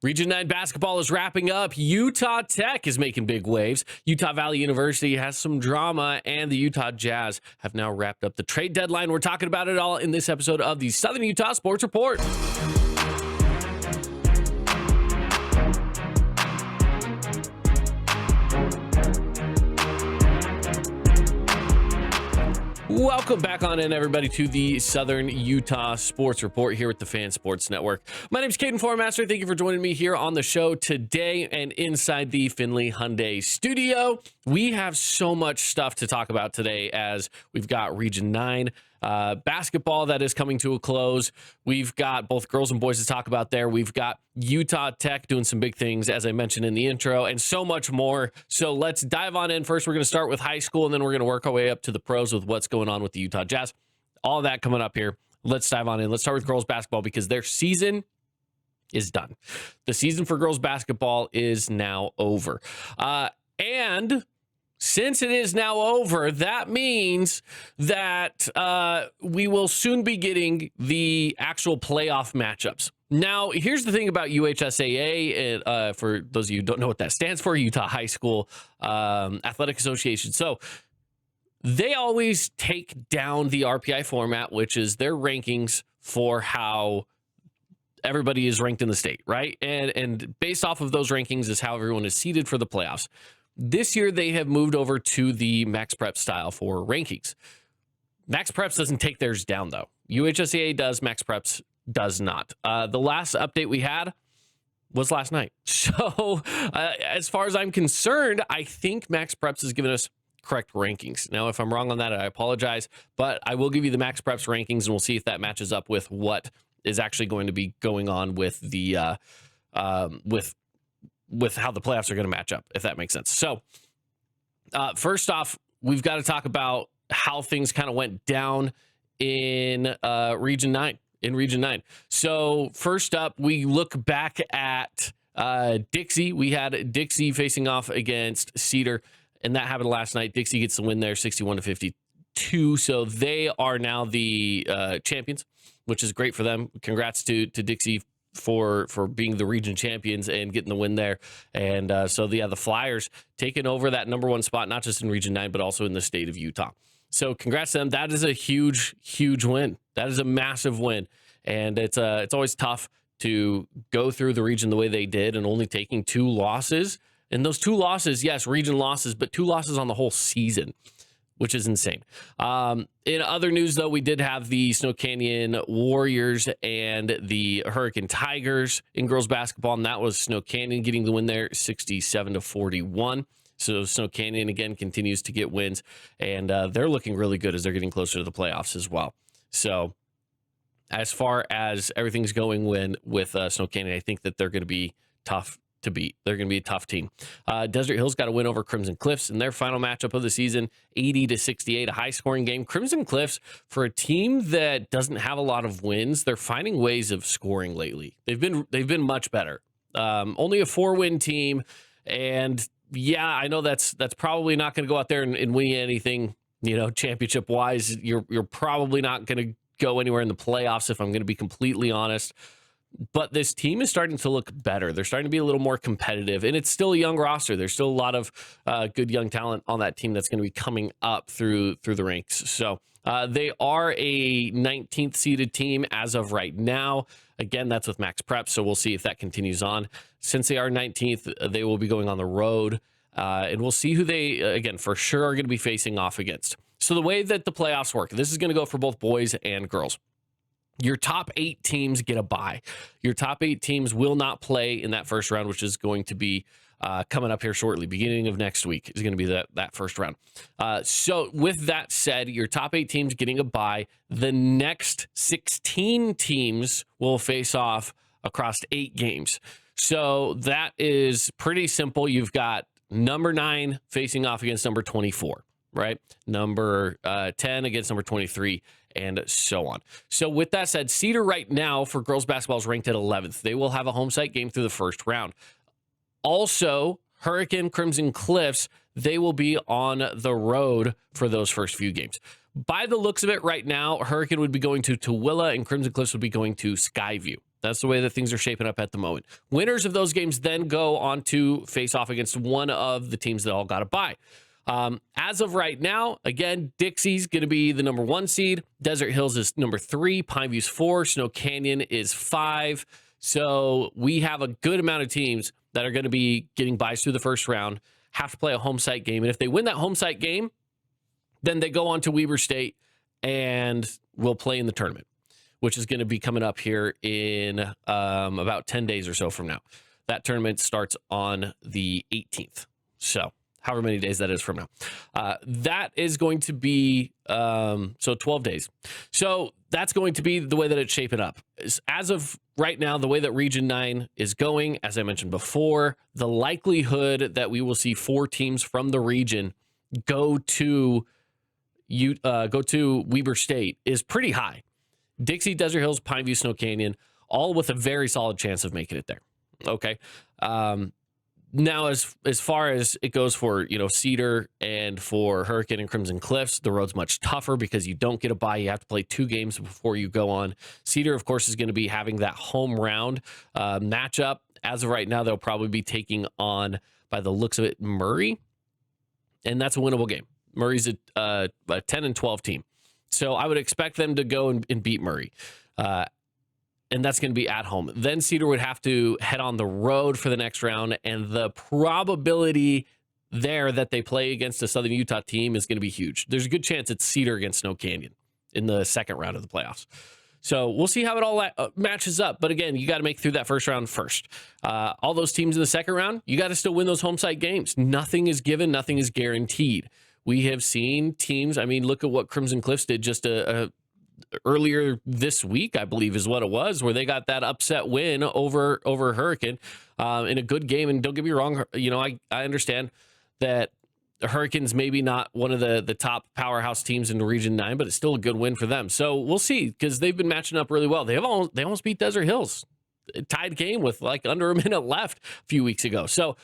Region 9 basketball is wrapping up. Utah Tech is making big waves. Utah Valley University has some drama, and the Utah Jazz have now wrapped up the trade deadline. We're talking about it all in this episode of the Southern Utah Sports Report. Welcome back on in, everybody, to the Southern Utah Sports Report here with the Fan Sports Network. My name is Caden Formaster. Thank you for joining me here on the show today and inside the Findlay Hyundai studio. We have so much stuff to talk about today as we've got Region 9 basketball that is coming to a close. We've got both girls and boys to talk about there. We've got Utah Tech doing some big things, as I mentioned in the intro, and so much more. So let's dive on in. First, we're going to start with high school, and then we're going to work our way up to the pros with what's going on with the Utah Jazz. All of that coming up here. Let's dive on in. Let's start with girls basketball because their season is done. The season for girls basketball is now over. And since it is now over, that means that we will soon be getting the actual playoff matchups. Now, here's the thing about UHSAA, for those of you who don't know what that stands for, Utah High School Athletic Association. So they always take down the RPI format, which is their rankings for how everybody is ranked in the state, right? And based off of those rankings is how everyone is seeded for the playoffs. This year, they have moved over to the Max Prep style for rankings. Max Preps doesn't take theirs down, though. UHSAA does, Max Preps does not. The last update we had was last night. So as far as I'm concerned, I think Max Preps has given us correct rankings. Now, if I'm wrong on that, I apologize, but I will give you the Max Preps rankings, and we'll see if that matches up with what is actually going to be going on with the with how the playoffs are going to match up, if that makes sense. So first off, we've got to talk about how things kind of went down in Region 9. So first up, we look back at Dixie. We had Dixie facing off against Cedar, and that happened last night. Dixie gets the win there, 61-52. So they are now the champions, which is great for them. Congrats to Dixie for being the region champions and getting the win there. And so the Flyers taking over that number one spot, not just in Region 9, but also in the state of Utah. So congrats to them. That is a huge, huge win. That is a massive win. And it's always tough to go through the region the way they did and only taking 2 losses. And those 2 losses, yes, region losses, but 2 losses on the whole season, which is insane. In other news, though, we did have the Snow Canyon Warriors and the Hurricane Tigers in girls basketball, and that was Snow Canyon getting the win there, 67-41. So Snow Canyon, again, continues to get wins, and they're looking really good as they're getting closer to the playoffs as well. So as far as everything's going with Snow Canyon, I think that they're going to be tough to beat. They're going to be a tough team. Desert Hills got a win over Crimson Cliffs in their final matchup of the season, 80-68, a high-scoring game. Crimson Cliffs, for a team that doesn't have a lot of wins, they're finding ways of scoring lately. They've been much better. Only a 4-win team, and yeah, I know that's probably not going to go out there and win you anything, championship-wise. You're probably not going to go anywhere in the playoffs, if I'm going to be completely honest. But this team is starting to look better. They're starting to be a little more competitive, and it's still a young roster. There's still a lot of good young talent on that team that's going to be coming up through the ranks. So they are a 19th seeded team as of right now. Again, that's with Max Prep, so we'll see if that continues on. Since they are 19th, they will be going on the road, and we'll see who they, again, for sure are going to be facing off against. So the way that the playoffs work, this is going to go for both boys and girls. Your top 8 teams get a bye. Your top 8 teams will not play in that first round, which is going to be coming up here shortly. Beginning of next week is going to be that first round. So with that said, your top 8 teams getting a bye. The next 16 teams will face off across 8 games. So that is pretty simple. You've got number 9 facing off against number 24, right? Number 10 against number 23. And so on. So with that said, Cedar right now for girls basketball is ranked at 11th. They will have a home site game through the first round. Also, Hurricane Crimson Cliffs, they will be on the road for those first few games. By the looks of it right now, Hurricane would be going to Tooele and Crimson Cliffs would be going to Skyview. That's the way that things are shaping up at the moment. Winners of those games then go on to face off against one of the teams that all got a bye. As of right now, again, Dixie's going to be the number 1 seed. Desert Hills is number 3. Pineview's 4. Snow Canyon is 5. So we have a good amount of teams that are going to be getting byes through the first round, have to play a home site game. And if they win that home site game, then they go on to Weber State and will play in the tournament, which is going to be coming up here in about 10 days or so from now. That tournament starts on the 18th. So however many days that is from now. That is going to be, 12 days. So that's going to be the way that it's shaping up. As of right now, the way that Region 9 is going, as I mentioned before, the likelihood that we will see 4 teams from the region go to Weber State is pretty high. Dixie, Desert Hills, Pineview, Snow Canyon, all with a very solid chance of making it there. Okay. Now, as far as it goes for, Cedar and for Hurricane and Crimson Cliffs, the road's much tougher because you don't get a bye. You have to play 2 games before you go on. Cedar, of course, is going to be having that home round matchup. As of right now, they'll probably be taking on, by the looks of it, Murray. And that's a winnable game. Murray's a 10 and 12 team. So I would expect them to go and beat Murray. And that's going to be at home. Then Cedar would have to head on the road for the next round. And the probability there that they play against a Southern Utah team is going to be huge. There's a good chance it's Cedar against Snow Canyon in the second round of the playoffs. So we'll see how it all matches up. But again, you got to make through that first round first. All those teams in the second round, you got to still win those home site games. Nothing is given. Nothing is guaranteed. We have seen teams, look at what Crimson Cliffs did just earlier this week, I believe is what it was, where they got that upset win over Hurricane in a good game. And don't get me wrong, I understand that the Hurricanes maybe not one of the top powerhouse teams in Region 9, but it's still a good win for them. So we'll see, because they've been matching up really well. They almost beat Desert Hills. Tied game with like under a minute left a few weeks ago. So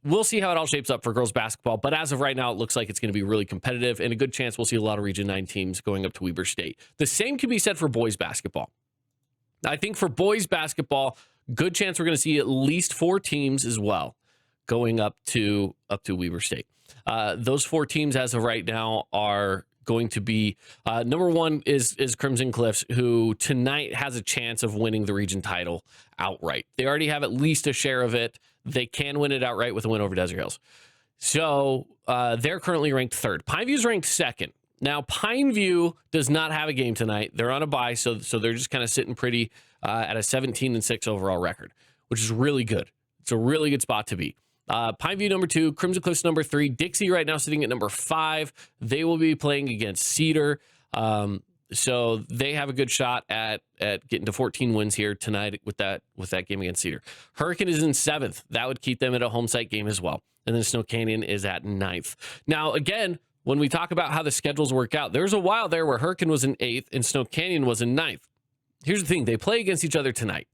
we'll see how it all shapes up for girls basketball. But as of right now, it looks like it's going to be really competitive, and a good chance we'll see a lot of Region 9 teams going up to Weber State. The same can be said for boys basketball. I think for boys basketball, good chance we're going to see at least 4 teams as well going up to Weber State. Those 4 teams as of right now are going to be, number 1 is Crimson Cliffs, who tonight has a chance of winning the region title outright. They already have at least a share of it. They can win it outright with a win over Desert Hills. So they're currently ranked 3rd. Pineview's ranked 2nd. Now, Pineview does not have a game tonight. They're on a bye, so they're just kind of sitting pretty at a 17-6 overall record, which is really good. It's a really good spot to be. Pineview number 2, Crimson Cliffs number 3, Dixie right now sitting at number 5. They will be playing against Cedar. So they have a good shot at getting to 14 wins here tonight with that game against Cedar. Hurricane is in 7th. That would keep them at a home site game as well. And then Snow Canyon is at 9th. Now, again, when we talk about how the schedules work out, there's a while there where Hurricane was in 8th and Snow Canyon was in 9th. Here's the thing. They play against each other tonight.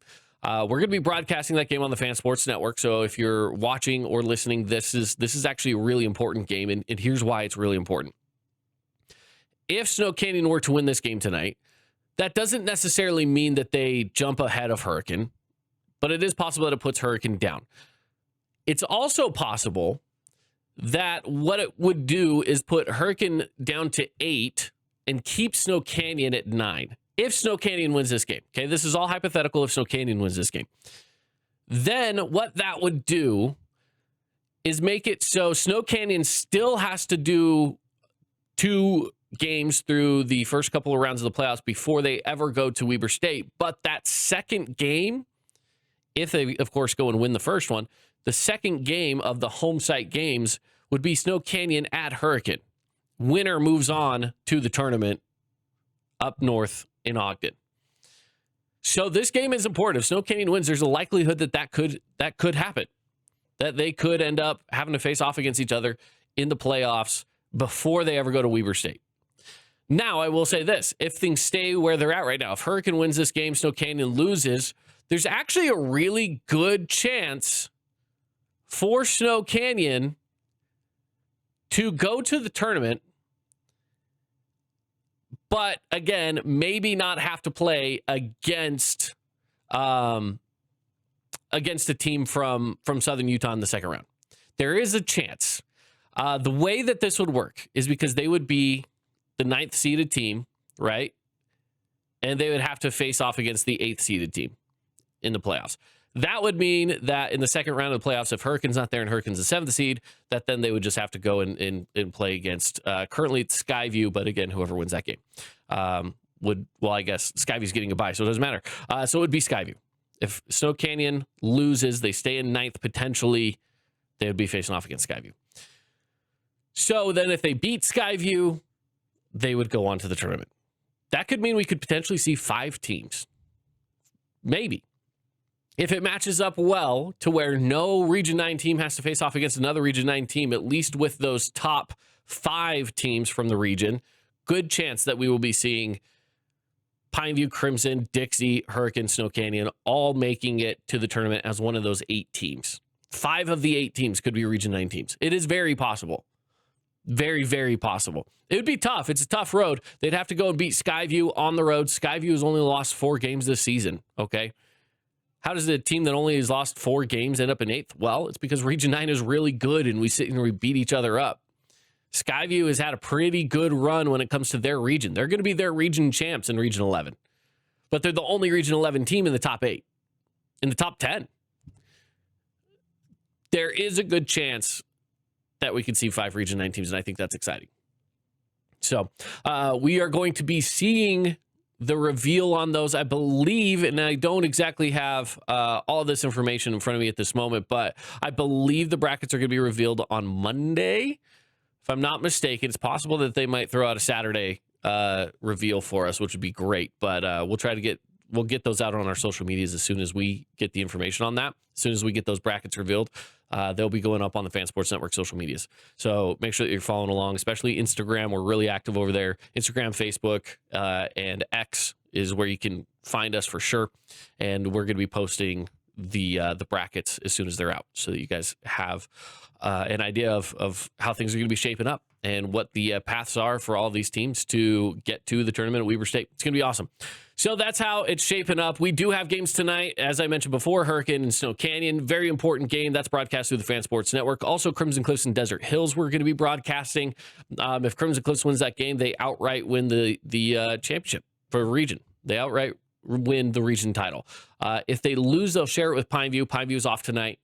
We're going to be broadcasting that game on the Fan Sports Network. So if you're watching or listening, this is actually a really important game. And here's why it's really important. If Snow Canyon were to win this game tonight, that doesn't necessarily mean that they jump ahead of Hurricane, but it is possible that it puts Hurricane down. It's also possible that what it would do is put Hurricane down to 8 and keep Snow Canyon at 9. If Snow Canyon wins this game, okay, this is all hypothetical if Snow Canyon wins this game, then what that would do is make it so Snow Canyon still has to do 2 games through the first couple of rounds of the playoffs before they ever go to Weber State. But that second game, if they, of course, go and win the first one, the second game of the home site games would be Snow Canyon at Hurricane. Winner moves on to the tournament up north in Ogden. So this game is important. If Snow Canyon wins, there's a likelihood that could happen, that they could end up having to face off against each other in the playoffs before they ever go to Weber State. Now, I will say this. If things stay where they're at right now, if Hurricane wins this game, Snow Canyon loses, there's actually a really good chance for Snow Canyon to go to the tournament, but again, maybe not have to play against against a team from Southern Utah in the second round. There is a chance. The way that this would work is because they would be the 9th seeded team, right? And they would have to face off against the 8th seeded team in the playoffs. That would mean that in the second round of the playoffs, if Hurricane's not there and Hurricane's the 7th seed, that then they would just have to go and play against currently it's Skyview, but again, whoever wins that game I guess Skyview's getting a bye, so it doesn't matter. So it would be Skyview. If Snow Canyon loses, they stay in 9th, potentially they would be facing off against Skyview. So then if they beat Skyview, they would go on to the tournament. That could mean we could potentially see 5 teams. Maybe. If it matches up well to where no Region 9 team has to face off against another Region 9 team, at least with those top 5 teams from the region, good chance that we will be seeing Pineview, Crimson, Dixie, Hurricane, Snow Canyon all making it to the tournament as one of those 8 teams. 5 of the 8 teams could be Region 9 teams. It is very possible. Very, very possible. It would be tough. It's a tough road. They'd have to go and beat Skyview on the road. Skyview has only lost 4 games this season, okay? How does a team that only has lost 4 games end up in 8th? Well, it's because Region 9 is really good and we sit and we beat each other up. Skyview has had a pretty good run when it comes to their region. They're going to be their region champs in Region 11. But they're the only Region 11 team in the top 8. In the top 10. There is a good chance that we could see 5 Region 9 teams, and I think that's exciting. So we are going to be seeing the reveal on those, I believe, and I don't exactly have all this information in front of me at this moment, but I believe the brackets are going to be revealed on Monday. If I'm not mistaken, it's possible that they might throw out a Saturday reveal for us, which would be great, but we'll get those out on our social medias as soon as we get the information on that. As soon as we get those brackets revealed, they'll be going up on the Fan Sports Network social medias. So make sure that you're following along, especially Instagram. We're really active over there. Instagram, Facebook, and X is where you can find us for sure. And we're going to be posting the brackets as soon as they're out, so that you guys have an idea of how things are going to be shaping up and what the paths are for all these teams to get to the tournament at Weber State. It's going to be awesome. So that's how it's shaping up. We do have games tonight, as I mentioned before, Hurricane and Snow Canyon. Very important game. That's broadcast through the Fan Sports Network. Also, Crimson Cliffs and Desert Hills we're going to be broadcasting. If Crimson Cliffs wins that game, they outright win the championship for a region. They outright win the region title. If they lose, they'll share it with Pineview. Pineview's off tonight.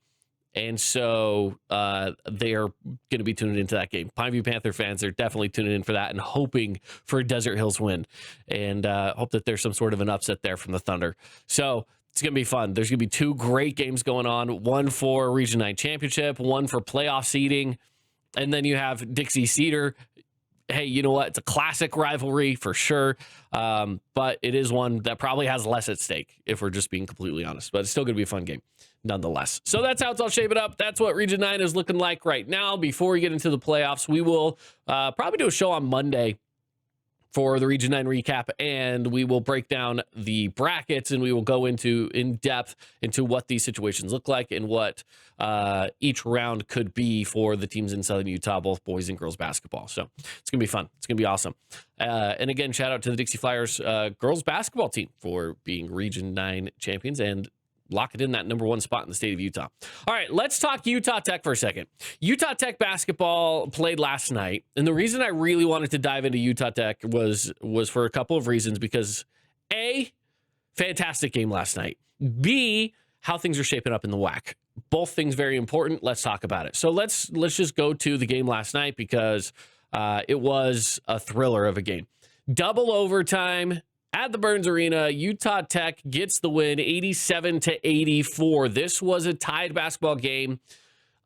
And so they are going to be tuning into that game. Pineview Panther fans are definitely tuning in for that and hoping for a Desert Hills win, and hope that there's some sort of an upset there from the Thunder. So it's going to be fun. There's going to be 2 great games going on, one for Region 9 Championship, one for playoff seeding, and then you have Dixie Cedar. Hey, you know what? It's a classic rivalry for sure, but it is one that probably has less at stake, if we're just being completely honest. But it's still going to be a fun game nonetheless. So that's how it's all shaping up. That's what Region 9 is looking like right now. Before we get into the playoffs, we will probably do a show on Monday for the Region 9 recap, and we will break down the brackets, and we will go in depth into what these situations look like and what each round could be for the teams in Southern Utah, both boys and girls basketball. So it's going to be fun. It's going to be awesome. And again, shout out to the Dixie Flyers girls basketball team for being Region 9 champions and locking in that #1 spot in the state of Utah. All right, let's talk Utah Tech for a second. Utah Tech basketball played last night, and the reason I really wanted to dive into Utah Tech was for a couple of reasons, because A, fantastic game last night. B, how things are shaping up in the WAC. Both things very important. Let's talk about it. So let's just go to the game last night, because it was a thriller of a game. Double overtime at the Burns Arena. Utah Tech gets the win, 87-84. This was a tied basketball game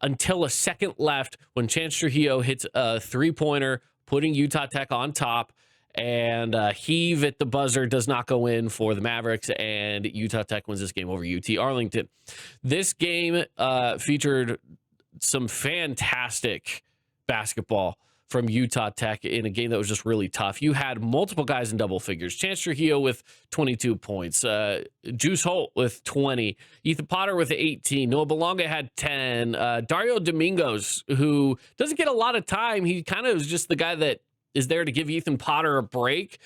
until a second left, when Chance Trujillo hits a 3-pointer, putting Utah Tech on top, and heave at the buzzer does not go in for the Mavericks, and Utah Tech wins this game over UT Arlington. This game featured some fantastic basketball from Utah Tech in a game that was just really tough. You had multiple guys in double figures. Chance Trujillo with 22 points. Juice Holt with 20. Ethan Potter with 18. Noah Belonga had 10. Dario Domingos, who doesn't get a lot of time. He kind of is just the guy that is there to give Ethan Potter a break.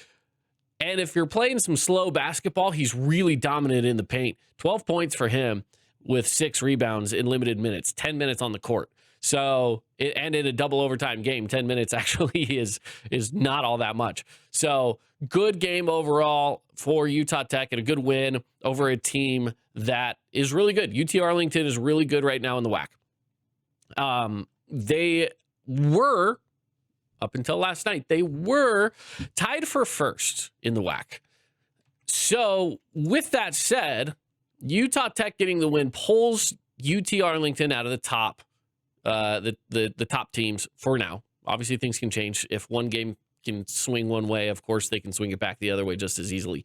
And if you're playing some slow basketball, he's really dominant in the paint. 12 points for him with 6 rebounds in limited minutes, 10 minutes on the court. So, and in a double overtime game, 10 minutes actually is not all that much. So, good game overall for Utah Tech and a good win over a team that is really good. UT Arlington is really good right now in the WAC. They were, up until last night, they were tied for first in the WAC. So, with that said, Utah Tech getting the win pulls UT Arlington out of the top, the top teams for now. Obviously, things can change. If one game can swing one way, of course, they can swing it back the other way just as easily.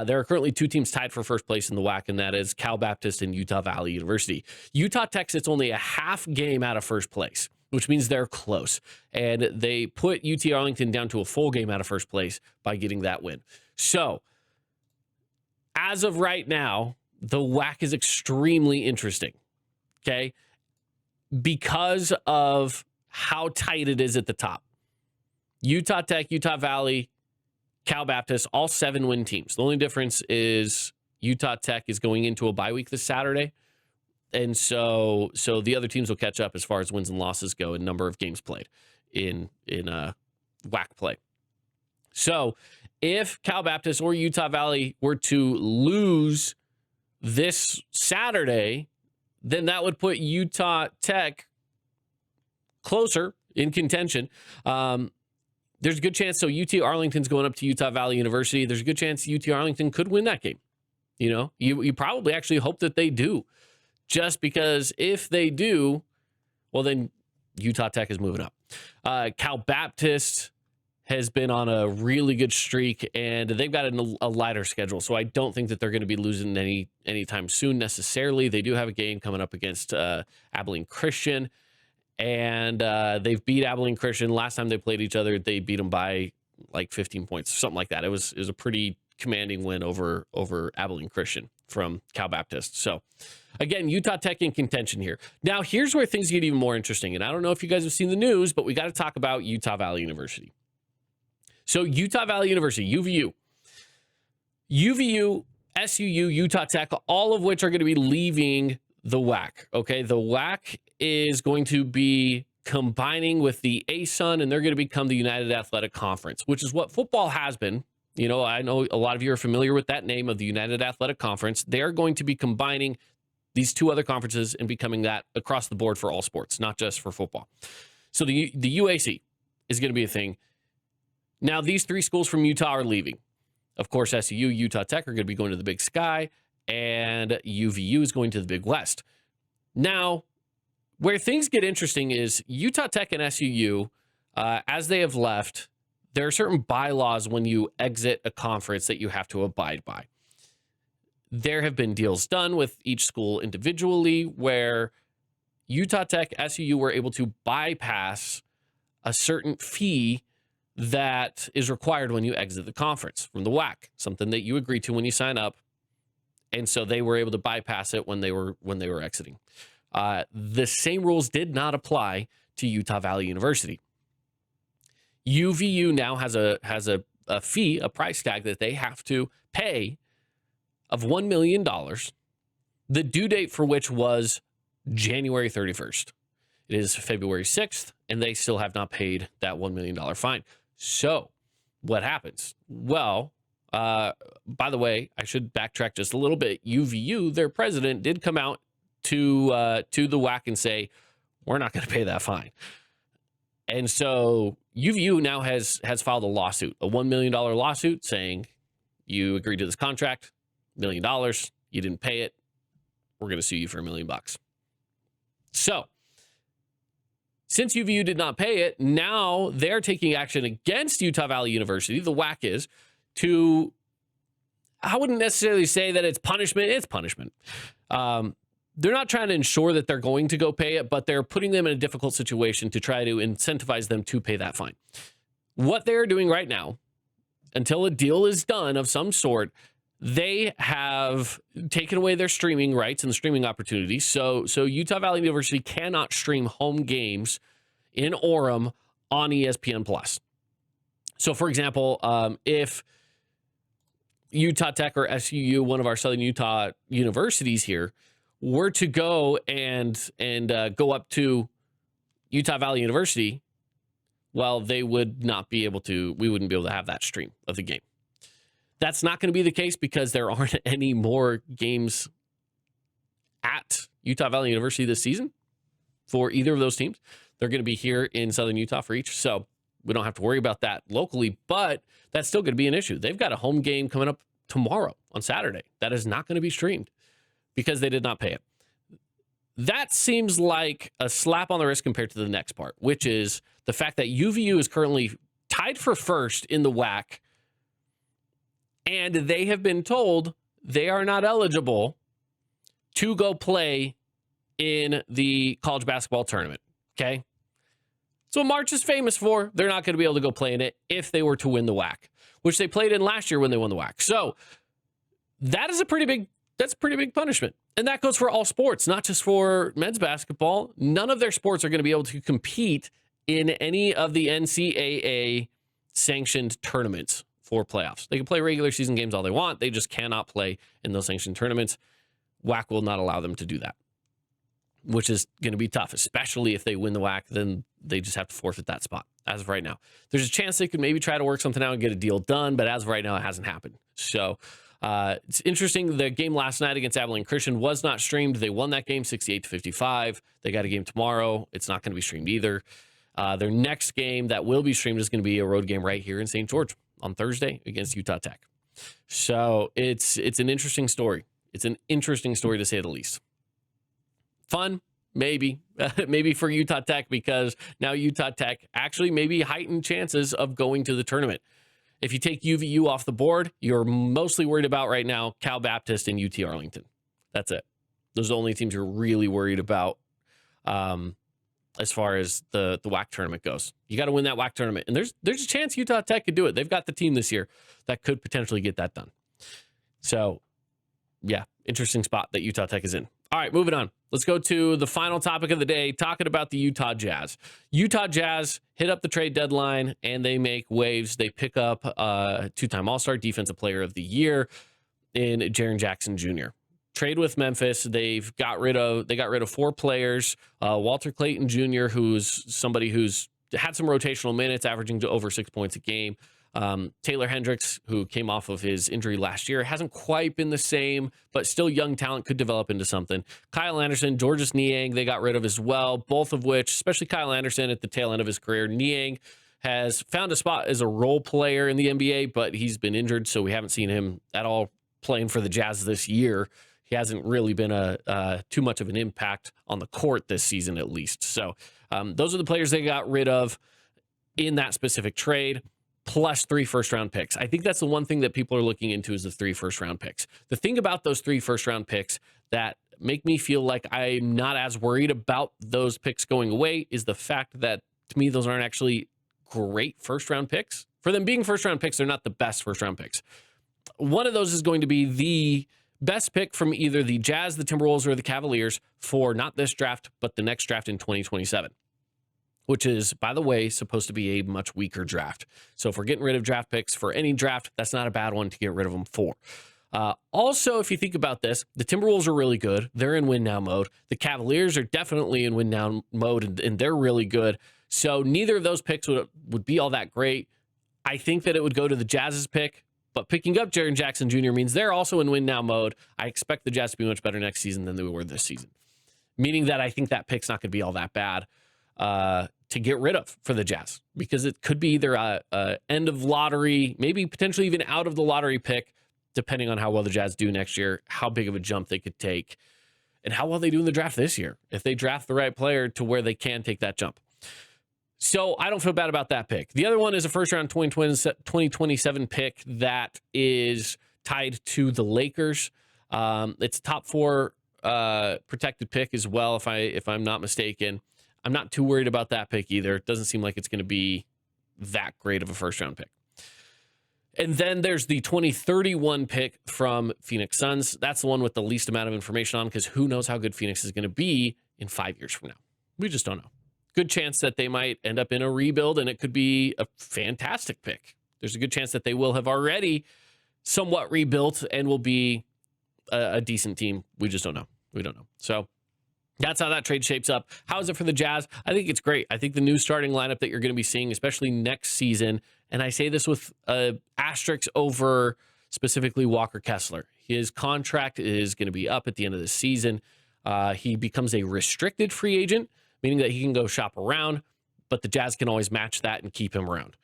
There are currently 2 teams tied for first place in the WAC, and that is Cal Baptist and Utah Valley University. Utah Tech sits only a half game out of first place, which means they're close. And they put UT Arlington down to a full game out of first place by getting that win. So, as of right now, the WAC is extremely interesting, okay? Because of how tight it is at the top. Utah Tech, Utah Valley, Cal Baptist, all 7-win teams. The only difference is Utah Tech is going into a bye week this Saturday. And so the other teams will catch up as far as wins and losses go and number of games played in WAC play. So if Cal Baptist or Utah Valley were to lose this Saturday, then that would put Utah Tech closer in contention. There's a good chance. So UT Arlington's going up to Utah Valley University. There's a good chance UT Arlington could win that game. You know, you probably actually hope that they do, just because if they do, well, then Utah Tech is moving up. Cal Baptist has been on a really good streak, and they've got a lighter schedule. So I don't think that they're going to be losing anytime soon necessarily. They do have a game coming up against Abilene Christian. And they've beat Abilene Christian. Last time they played each other, they beat them by like 15 points, something like that. It was a pretty commanding win over Abilene Christian from Cal Baptist. So, again, Utah Tech in contention here. Now, here's where things get even more interesting. And I don't know if you guys have seen the news, but we got to talk about Utah Valley University. So, Utah Valley University, UVU, SUU, Utah Tech, all of which are going to be leaving the WAC. Okay, the WAC is going to be combining with the ASUN, and they're going to become the United Athletic Conference, which is what football has been. You know, I know a lot of you are familiar with that name of the United Athletic Conference. They're going to be combining these 2 other conferences and becoming that across the board for all sports, not just for football. So the UAC is going to be a thing. Now, these 3 schools from Utah are leaving. Of course, SUU, Utah Tech are going to be going to the Big Sky, and UVU is going to the Big West. Now, where things get interesting is Utah Tech and SUU, as they have left, there are certain bylaws when you exit a conference that you have to abide by. There have been deals done with each school individually where Utah Tech, SUU were able to bypass a certain fee that is required when you exit the conference from the WAC, something that you agree to when you sign up. And so they were able to bypass it when they were exiting. The same rules did not apply to Utah Valley University. UVU now has a fee, a price tag that they have to pay of $1 million, the due date for which was January 31st. It is February 6th, and they still have not paid that $1 million fine. So what happens? Well, by the way, I should backtrack just a little bit. UVU, their president, did come out to the WAC and say, we're not going to pay that fine. And so UVU now has filed a lawsuit, a $1 million lawsuit saying you agreed to this contract, $1 million, you didn't pay it, we're going to sue you for $1 million. So since UVU did not pay it, now they're taking action against Utah Valley University, the WAC is, to, I wouldn't necessarily say that it's punishment. It's punishment. They're not trying to ensure that they're going to go pay it, but they're putting them in a difficult situation to try to incentivize them to pay that fine. What they're doing right now, until a deal is done of some sort, they have taken away their streaming rights and the streaming opportunities. So Utah Valley University cannot stream home games in Orem on ESPN Plus. So, for example, if Utah Tech or SUU, one of our Southern Utah universities here, were to go and go up to Utah Valley University, well, they would not be able to, we wouldn't be able to have that stream of the game. That's not going to be the case because there aren't any more games at Utah Valley University this season for either of those teams. They're going to be here in Southern Utah for each. So we don't have to worry about that locally, but that's still going to be an issue. They've got a home game coming up tomorrow on Saturday that is not going to be streamed because they did not pay it. That seems like a slap on the wrist compared to the next part, which is the fact that UVU is currently tied for first in the WAC, and they have been told they are not eligible to go play in the college basketball tournament. Okay? So March is famous for. They're not going to be able to go play in it if they were to win the WAC, which they played in last year when they won the WAC. So that is a pretty big punishment. And that goes for all sports, not just for men's basketball. None of their sports are going to be able to compete in any of the NCAA sanctioned tournaments for playoffs. They can play regular season games all they want. They just cannot play in those sanctioned tournaments. WAC will not allow them to do that, which is going to be tough, especially if they win the WAC, then they just have to forfeit that spot as of right now. There's a chance they could maybe try to work something out and get a deal done, but as of right now, it hasn't happened. So it's interesting. The game last night against Abilene Christian was not streamed. They won that game 68-55. They got a game tomorrow. It's not going to be streamed either. Their next game that will be streamed is going to be a road game right here in St. George on Thursday against Utah Tech. So it's an interesting story. It's an interesting story to say the least. Fun, maybe, maybe for Utah Tech, because now Utah Tech actually maybe heightened chances of going to the tournament. If you take UVU off the board, you're mostly worried about right now Cal Baptist and UT Arlington. That's it. Those are the only teams you're really worried about as far as the WAC tournament goes. You got to win that WAC tournament. And there's a chance Utah Tech could do it. They've got the team this year that could potentially get that done. So, yeah, interesting spot that Utah Tech is in. All right, moving on. Let's go to the final topic of the day, talking about the Utah Jazz. Utah Jazz hit up the trade deadline, and they make waves. They pick up two-time All-Star Defensive Player of the Year in Jaren Jackson Jr. Trade with Memphis. They got rid of 4 players. Walter Clayton Jr., who's somebody who's had some rotational minutes, averaging to over 6 points a game. Taylor Hendricks, who came off of his injury last year, hasn't quite been the same, but still young talent, could develop into something. Kyle Anderson, Georges Niang, they got rid of as well, both of which, especially Kyle Anderson at the tail end of his career. Niang has found a spot as a role player in the NBA, but he's been injured, so we haven't seen him at all playing for the Jazz this year. He hasn't really been too much of an impact on the court this season, at least. So those are the players they got rid of in that specific trade, plus 3 first-round picks. I think that's the one thing that people are looking into is the 3 first-round picks. The thing about those 3 first-round picks that make me feel like I'm not as worried about those picks going away is the fact that, to me, those aren't actually great first-round picks. For them being first-round picks, they're not the best first-round picks. One of those is going to be the best pick from either the Jazz, the Timberwolves, or the Cavaliers for not this draft, but the next draft in 2027. Which is, by the way, supposed to be a much weaker draft. So if we're getting rid of draft picks for any draft, that's not a bad one to get rid of them for. Also, if you think about this, the Timberwolves are really good. They're in win-now mode. The Cavaliers are definitely in win-now mode, and they're really good. So neither of those picks would be all that great. I think that it would go to the Jazz's pick, but picking up Jaren Jackson Jr. means they're also in win-now mode. I expect the Jazz to be much better next season than they were this season, meaning that I think that pick's not going to be all that bad to get rid of for the Jazz, because it could be either a end of lottery, maybe potentially even out of the lottery pick, depending on how well the Jazz do next year, how big of a jump they could take, and how well they do in the draft this year, if they draft the right player to where they can take that jump. So I don't feel bad about that pick. The other one is a first-round 2027 pick that is tied to the Lakers. It's a top 4 protected pick as well, if I'm not mistaken. I'm not too worried about that pick either. It doesn't seem like it's going to be that great of a first-round pick. And then there's the 2031 pick from Phoenix Suns. That's the one with the least amount of information on, because who knows how good Phoenix is going to be in 5 years from now. We just don't know. Good chance that they might end up in a rebuild, and it could be a fantastic pick. There's a good chance that they will have already somewhat rebuilt and will be a decent team. We just don't know. We don't know. So that's how that trade shapes up. How is it for the Jazz? I think it's great. I think the new starting lineup that you're going to be seeing, especially next season, and I say this with asterisks over specifically Walker Kessler. His contract is going to be up at the end of the season. He becomes a restricted free agent, meaning that he can go shop around, but the Jazz can always match that and keep him around.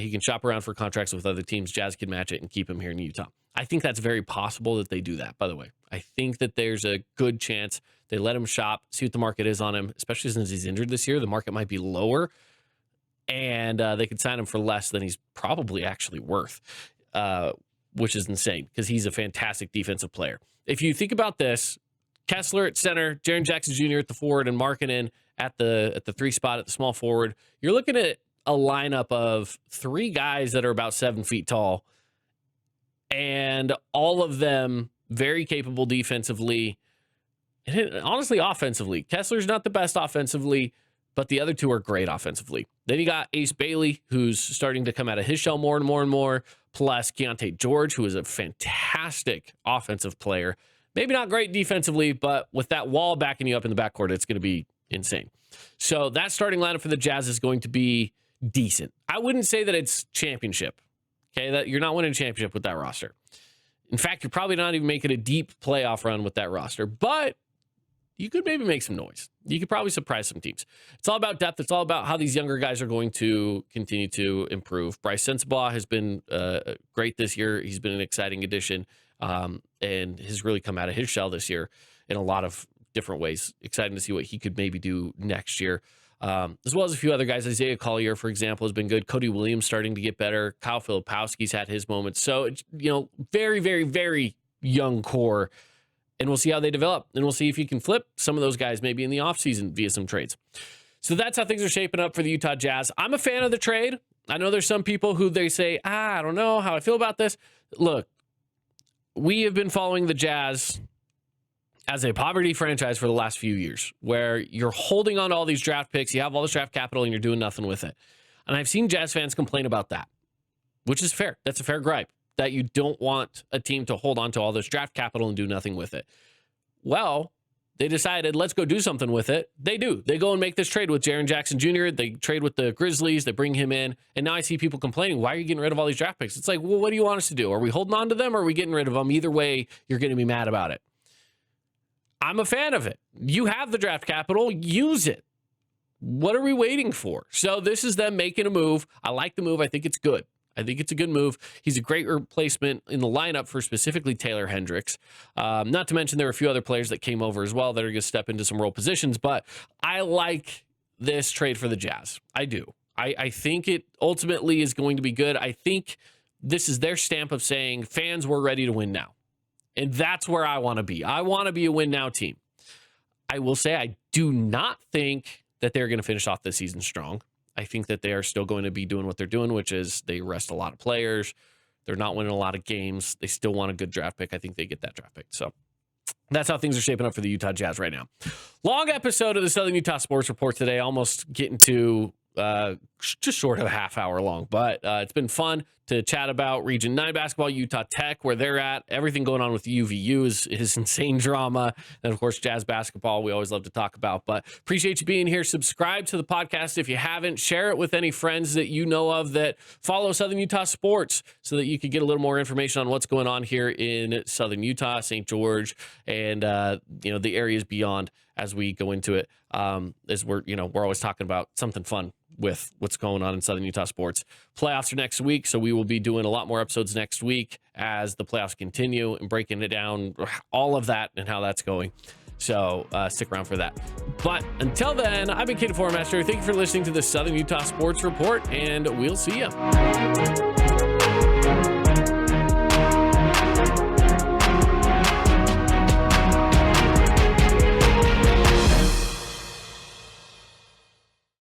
He can shop around for contracts with other teams. Jazz can match it and keep him here in Utah. I think that's very possible that they do that, by the way. I think that there's a good chance they let him shop, see what the market is on him, especially since he's injured this year. The market might be lower, and they could sign him for less than he's probably actually worth, which is insane because he's a fantastic defensive player. If you think about this, Kessler at center, Jaren Jackson Jr. at the forward, and Markkanen at the 3 spot at the small forward, you're looking at a lineup of 3 guys that are about 7 feet tall, and all of them very capable defensively, and honestly offensively. Kessler's not the best offensively, but the other 2 are great offensively. Then you got Ace Bailey, who's starting to come out of his shell more and more and more, plus Keontae George, who is a fantastic offensive player. Maybe not great defensively, but with that wall backing you up in the backcourt, it's going to be insane. So that starting lineup for the Jazz is going to be decent. I wouldn't say that it's championship. Okay, that you're not winning a championship with that roster. In fact, you're probably not even making a deep playoff run with that roster, but you could maybe make some noise. You could probably surprise some teams. It's all about depth. It's all about how these younger guys are going to continue to improve. Bryce Sensabaugh has been great this year. He's been an exciting addition and has really come out of his shell this year in a lot of different ways. Exciting to see what he could maybe do next year. As well as a few other guys. Isaiah Collier, for example, has been good. Cody Williams starting to get better. Kyle Filipowski's had his moments. So, it's, very, very, very young core. And we'll see how they develop. And we'll see if you can flip some of those guys maybe in the offseason via some trades. So that's how things are shaping up for the Utah Jazz. I'm a fan of the trade. I know there's some people who they say, I don't know how I feel about this. Look, we have been following the Jazz as a poverty franchise for the last few years, where you're holding on to all these draft picks, you have all this draft capital, and you're doing nothing with it. And I've seen Jazz fans complain about that, which is fair. That's a fair gripe, that you don't want a team to hold on to all this draft capital and do nothing with it. Well, they decided, let's go do something with it. They do. They go and make this trade with Jaren Jackson Jr. They trade with the Grizzlies. They bring him in. And now I see people complaining, why are you getting rid of all these draft picks? It's like, well, what do you want us to do? Are we holding on to them or are we getting rid of them? Either way, you're going to be mad about it. I'm a fan of it. You have the draft capital, use it. What are we waiting for? So this is them making a move. I like the move. I think it's good. I think it's a good move. He's a great replacement in the lineup for specifically Taylor Hendricks. Not to mention there are a few other players that came over as well that are going to step into some role positions, but I like this trade for the Jazz. I do. I think it ultimately is going to be good. I think this is their stamp of saying, fans, we're ready to win now. And that's where I want to be. I want to be a win now team. I will say I do not think that they're going to finish off this season strong. I think that they are still going to be doing what they're doing, which is they rest a lot of players. They're not winning a lot of games. They still want a good draft pick. I think they get that draft pick. So that's how things are shaping up for the Utah Jazz right now. Long episode of the Southern Utah Sports Report today, almost getting to just short of a half hour long, but it's been fun to chat about Region 9 basketball, Utah Tech, where they're at. Everything going on with UVU is insane drama. And of course, Jazz basketball, we always love to talk about. But appreciate you being here. Subscribe to the podcast if you haven't. Share it with any friends that you know of that follow Southern Utah sports so that you can get a little more information on what's going on here in Southern Utah, St. George, and the areas beyond as we go into it. As we're always talking about something fun with what's going on in Southern Utah sports. Playoffs are next week, so we will be doing a lot more episodes next week as the playoffs continue and breaking it down, all of that and how that's going. So stick around for that. But until then, I've been Kid Formaster. Thank you for listening to the Southern Utah Sports Report, and we'll see you.